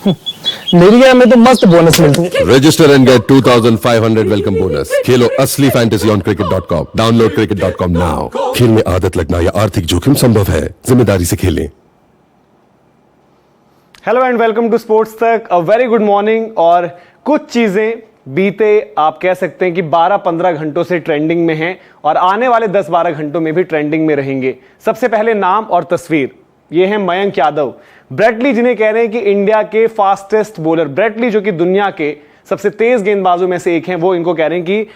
मेरी गेम में तो मस्त बोनस मिलती है। Register and get 2500 welcome bonus. खेलो असली fantasy on cricket.com. Download cricket.com now. खेल में आदत लगना या आर्थिक जोखिम संभव है, जिम्मेदारी से खेलें। Hello and welcome to sports Tak. A very good morning. और कुछ चीजें बीते आप कह सकते हैं कि 12-15 घंटों से ट्रेंडिंग में हैं और आने वाले 10-12 घंटों में भी ट्रेंडिंग में रहेंगे। सबसे पहले नाम और तस्वीर, ये है मयंक यादव। ब्रेट ली जिन्हें कह रहे हैं कि इंडिया के फास्टेस्ट बॉलर। ब्रेट ली जो कि दुनिया के सबसे तेज गेंदबाजों में से एक हैं, वो इनको कह रहे हैं कि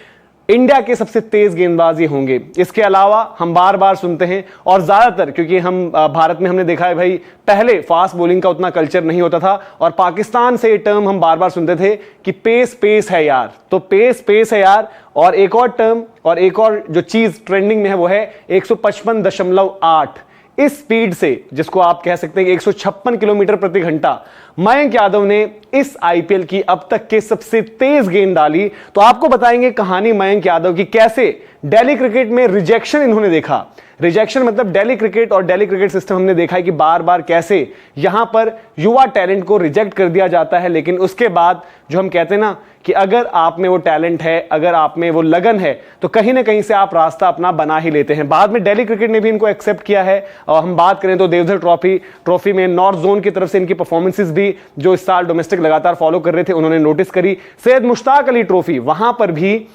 इंडिया के सबसे तेज गेंदबाज ये होंगे। इसके अलावा हम बार बार सुनते हैं और ज्यादातर क्योंकि हम भारत में हमने देखा है भाई, पहले फास्ट बॉलिंग का उतना कल्चर नहीं होता था और पाकिस्तान से ये टर्म हम बार बार सुनते थे कि पेस पेस है यार। तो पेस पेस है यार। और एक और टर्म और एक और जो चीज ट्रेंडिंग में है वो है 155.8 इस स्पीड से, जिसको आप कह सकते हैं कि 156 किलोमीटर प्रति घंटा, मयंक यादव ने इस आईपीएल की अब तक के सबसे तेज गेंद डाली। तो आपको बताएंगे कहानी मयंक यादव की, कैसे दिल्ली क्रिकेट में रिजेक्शन इन्होंने देखा। रिजेक्शन मतलब दिल्ली क्रिकेट और दिल्ली क्रिकेट सिस्टम हमने देखा है कि बार बार कैसे यहां पर युवा टैलेंट को रिजेक्ट कर दिया जाता है, लेकिन उसके बाद जो हम कहते हैं ना कि अगर आप में वो टैलेंट है, अगर आप में वो लगन है, तो कहीं ना कहीं से आप रास्ता अपना बना ही लेते हैं। बाद में दिल्ली क्रिकेट ने भी इनको एक्सेप्ट किया है। और हम बात करें तो देवधर ट्रॉफी में नॉर्थ जोन की तरफ से इनकी परफॉर्मेंसेस भी जो इस साल डोमेस्टिक लगातार फॉलो कर रहे थे उन्होंने नोटिस करी। सैयद मुश्ताक अली ट्रॉफी, वहां पर भी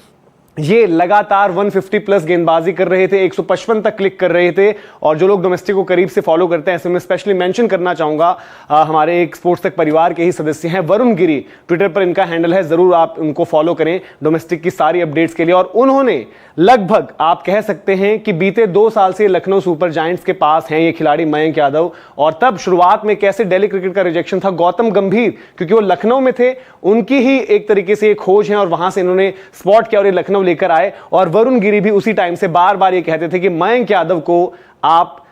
ये लगातार 150 प्लस गेंदबाजी कर रहे थे, 155 तक क्लिक कर रहे थे। और जो लोग डोमेस्टिक को करीब से फॉलो करते हैं, ऐसे में स्पेशली मेंशन करना चाहूंगा हमारे एक स्पोर्ट्स तक परिवार के ही सदस्य हैं वरुण गिरी, ट्विटर पर इनका हैंडल है, जरूर आप उनको फॉलो करें डोमेस्टिक की सारी अपडेट्स के लिए। और उन्होंने लगभग आप कह सकते हैं कि बीते 2 साल से लखनऊ सुपर जायंट्स के पास हैं ये खिलाड़ी मयंक यादव। और तब शुरुआत में कैसे दिल्ली क्रिकेट का रिजेक्शन था, गौतम गंभीर क्योंकि वो लखनऊ में थे, उनकी ही एक तरीके से खोज है और वहां से इन्होंने स्पॉट किया और ये लखनऊ लेकर आए। और वरुण गिरी भी उसी टाइम से बार बार ये कहते थे कि मयंक यादव को आप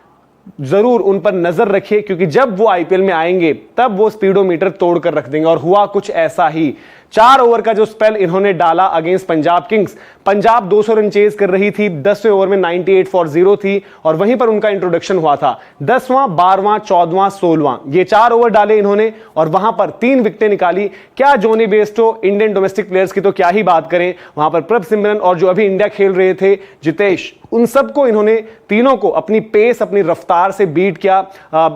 जरूर उन पर नजर रखिए, क्योंकि जब वो आईपीएल में आएंगे तब वो स्पीडोमीटर तोड़ कर रख देंगे। और हुआ कुछ ऐसा ही। 4 ओवर का जो स्पेल इन्होंने डाला against Punjab Kings, Punjab 200 run chase कर रही थी, 10वें ओवर में 98 फॉर 0 थी और वहीं पर उनका इंट्रोडक्शन हुआ था। 10वां, 12वां, 14वां, 16वां, ये 4 ओवर डाले इन्होंने और वहां पर 3 विकेटें निकाली। क्या जोनी बेस्टो, इंडियन डोमेस्टिक प्लेयर्स की तो क्या ही बात करें, वहां पर प्रभ सिमरन और जो अभी इंडिया खेल रहे थे जितेश, उन सबको इन्होंने तीनों को अपनी पेस, अपनी रफ्तार से बीट किया,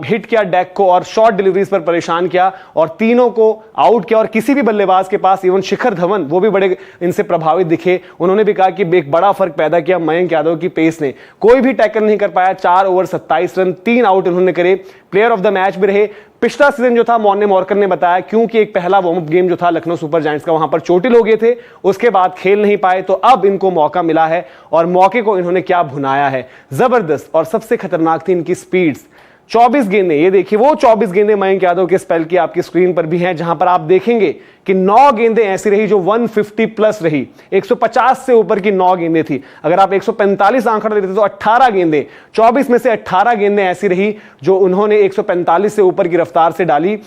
हिट किया डेक को और शॉर्ट डिलीवरीज पर परेशान किया और तीनों को आउट किया। और किसी भी बल्लेबाज के पास, इवन शिखर धवन वो भी बड़े इनसे प्रभावित दिखे, उन्होंने भी कहा कि एक बड़ा फर्क पैदा किया मयंक यादव की पेस ने। कोई भी टैकल नहीं कर पाया। 4 ओवर 27 रन, 3 आउट इन्होंने करे। प्लेयर ऑफ द मैच भी रहे। पिछला सीजन जो था मॉन्ने मॉर्कन ने बताया, क्योंकि एक पहला वार्म अप गेम जो था लखनऊ सुपर जायंट्स का, वहां पर चोटिल हो गए थे, उसके बाद खेल नहीं पाए, तो अब इनको मौका मिला है और मौके को इन्होंने क्या भुनाया है, जबरदस्त। और सबसे खतरनाक थी इनकी स्पीड्स। 24 गेंदें, ये देखिए वो 24 गेंदें मयंक यादव के स्पेल की आपकी स्क्रीन पर भी हैं, जहां पर आप देखेंगे कि 9 गेंदें ऐसी रही जो 150 प्लस रही। 150 से ऊपर की 9 गेंदें थी। अगर आप 145 आंकड़ा देते तो 18 गेंदें, 24 में से 18 गेंदें ऐसी रही जो उन्होंने 145 से ऊपर की रफ्तार से डाली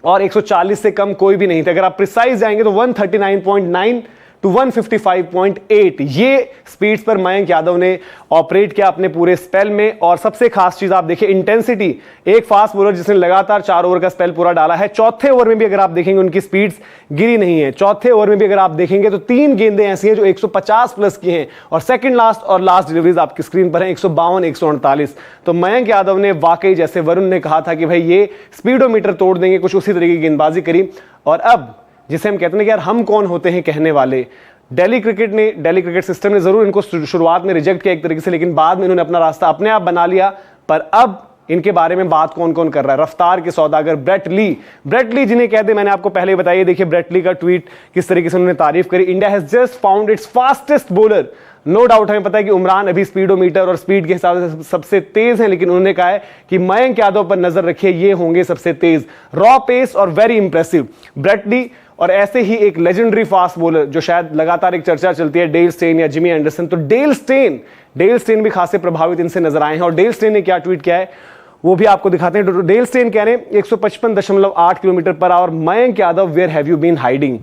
और 140 से कम कोई भी नहीं थे। अगर आप प्रिसाइज जाएंगे तो 139.9 टू 155.8 ये स्पीड्स पर मयंक यादव ने ऑपरेट किया अपने पूरे स्पेल में। और सबसे खास चीज आप देखिए इंटेंसिटी, एक फास्ट बॉलर जिसने लगातार 4 ओवर का स्पेल पूरा डाला है, चौथे ओवर में भी अगर आप देखेंगे उनकी स्पीड्स गिरी नहीं है। चौथे ओवर में भी अगर आप देखेंगे तो 3 गेंदें ऐसी हैं जो 150 प्लस की हैं और सेकंड लास्ट और लास्ट डिलीवरीज आपकी स्क्रीन पर है 152, 148। तो मयंक यादव ने वाकई, जैसे वरुण ने कहा था कि भाई ये स्पीडोमीटर तोड़ देंगे, कुछ उसी तरीके की गेंदबाजी करी। और अब जिसे हम कहते हैं कि यार हम कौन होते हैं कहने वाले, दिल्ली क्रिकेट सिस्टम ने जरूर इनको शुरुआत में रिजेक्ट किया एक तरीके से, लेकिन बाद में इन्होंने अपना रास्ता अपने आप बना लिया। पर अब इनके बारे में बात कौन कौन कर रहा है, रफ्तार के सौदागर ब्रेट ली जिन्हें कहते हैं, मैंने आपको पहले बताया, देखिए ब्रेट ली का ट्वीट किस तरीके से उन्होंने तारीफ करी। India has just found its fastest bowler. No doubt हमें पता है कि उमरान अभी स्पीडोमीटर और स्पीड के हिसाब से सबसे तेज हैं, लेकिन उन्होंने कहा है कि मयंक यादव पर नजर रखिए, ये होंगे सबसे तेज। रॉ पेस और वेरी इंप्रेसिव ब्रेट ली। और ऐसे ही एक लेजेंडरी फास्ट बॉलर जो शायद लगातार एक चर्चा चलती है, डेल स्टेन या जिमी एंडरसन, तो डेल स्टेन भी खासे प्रभावित इनसे नजर आए हैं। और डेल स्टेन ने क्या ट्वीट किया है वो भी आपको दिखाते हैं। डेल स्टेन कह रहे हैं 155.8 kilometre per hour, Mayank Yadav where have you been hiding.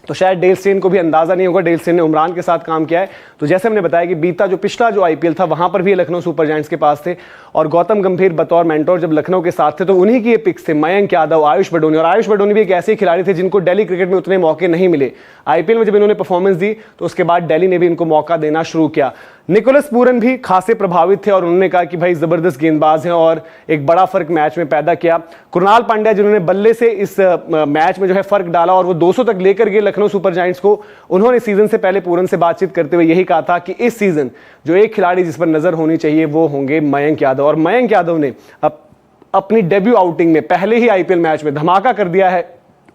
तो शायद डेल स्टेन को भी अंदाजा नहीं होगा, डेल स्टेन ने उमरान के साथ काम किया है। तो जैसे हमने बताया कि बीता जो पिछला जो आईपीएल था वहां पर भी ये लखनऊ सुपर जायंट्स के पास थे और गौतम गंभीर बतौर मेंटोर जब लखनऊ के साथ थे तो उन्हीं की ये पिक्स थे, मयंक यादव, आयुष बडोनी। और आयुष बडोनी भी एक ऐसे खिलाड़ी थे जिनको दिल्ली क्रिकेट में उतने मौके नहीं मिले। आईपीएल में जब इन्होंने परफॉर्मेंस दी तो उसके बाद दिल्ली ने भी इनको मौका देना शुरू किया। निकोलस पूरन भी खासे प्रभावित थे और उन्होंने कहा कि भाई जबरदस्त गेंदबाज हैं और एक बड़ा फर्क मैच में पैदा किया। कृणाल पांड्या जिन्होंने बल्ले से इस मैच में जो है फर्क डाला और वो 200 तक लेकर गए लखनऊ सुपर जायंट्स को, उन्होंने सीजन से पहले पूरन से बातचीत करते हुए यही कहा था कि इस सीजन जो एक खिलाड़ी जिस पर नजर होनी चाहिए वो होंगे मयंक यादव। और मयंक यादव ने अपनी डेब्यू आउटिंग में पहले ही आईपीएल मैच में धमाका कर दिया है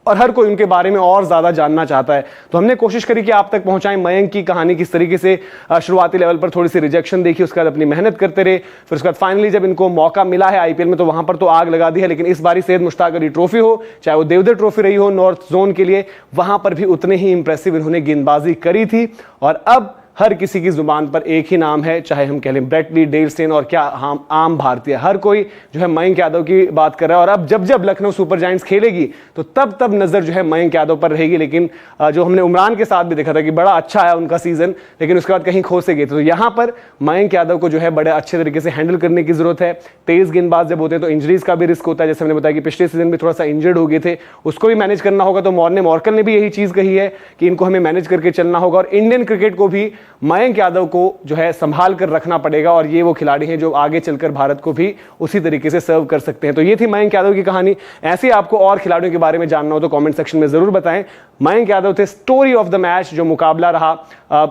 और हर कोई उनके बारे में और ज्यादा जानना चाहता है। तो हमने कोशिश करी कि आप तक पहुंचाएं मयंक की कहानी, किस तरीके से शुरुआती लेवल पर थोड़ी सी रिजेक्शन देखी, उसके बाद अपनी मेहनत करते रहे, फिर उसके बाद फाइनली जब इनको मौका मिला है आईपीएल में तो वहां पर तो आग लगा दी है। लेकिन इस बारी सैयद मुश्ताक अली ट्रॉफी हो, चाहे वो देवधर ट्रॉफी रही हो नॉर्थ जोन के लिए, वहां पर भी उतने ही इंप्रेसिव इन्होंने गेंदबाजी करी थी। और अब हर किसी की जुबान पर एक ही नाम है, चाहे हम कह लें ब्रेट ली, डेल स्टेन और क्या हम आम भारतीय, हर कोई जो है मयंक यादव की बात कर रहा है। और अब जब जब लखनऊ सुपर जायंट्स खेलेगी तो तब तब नजर जो है मयंक यादव पर रहेगी। लेकिन जो हमने उमरान के साथ भी देखा था कि बड़ा अच्छा है उनका सीजन, लेकिन उसके बाद कहीं खो से गए थे। तो यहां पर मयंक यादव को जो है बड़े अच्छे तरीके से हैंडल करने की जरूरत है। तेज गेंदबाज जब होते हैं तो इंजरीज का भी रिस्क होता है, जैसे हमने बताया कि पिछले सीजन में थोड़ा सा इंजर्ड हो गए थे, उसको भी मैनेज करना होगा। तो मॉर्कल ने भी यही चीज कही है कि इनको हमें मैनेज करके चलना होगा और इंडियन क्रिकेट को भी मयंक यादव को जो है संभाल कर रखना पड़ेगा। और ये वो खिलाड़ी हैं जो आगे चलकर भारत को भी उसी तरीके से सर्व कर सकते हैं। तो ये थी मयंक यादव की कहानी। ऐसे आपको और खिलाड़ियों के बारे में जानना हो तो कमेंट सेक्शन में जरूर बताएं। मयंक यादव थे स्टोरी ऑफ द मैच, जो मुकाबला रहा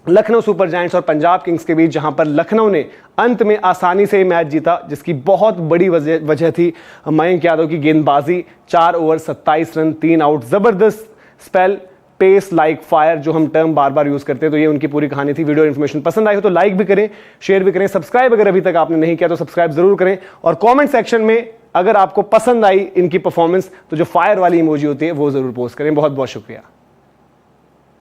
लखनऊ सुपर जायंट्स और पंजाब किंग्स के बीच, जहां पर लखनऊ ने अंत में आसानी से मैच जीता, जिसकी बहुत बड़ी वजह थी मयंक यादव की गेंदबाजी। 4 ओवर 27 रन 3 आउट, जबरदस्त स्पेल, पेस लाइक फायर, जो हम टर्म बार बार यूज करते हैं। तो ये उनकी पूरी कहानी थी। वीडियो इन्फॉर्मेशन पसंद आई हो तो लाइक भी करें, शेयर भी करें, सब्सक्राइब अगर अभी तक आपने नहीं किया तो सब्सक्राइब जरूर करें। और कमेंट सेक्शन में अगर आपको पसंद आई इनकी परफॉर्मेंस तो जो फायर वाली इमोजी होती है वो जरूर पोस्ट करें। बहुत बहुत शुक्रिया।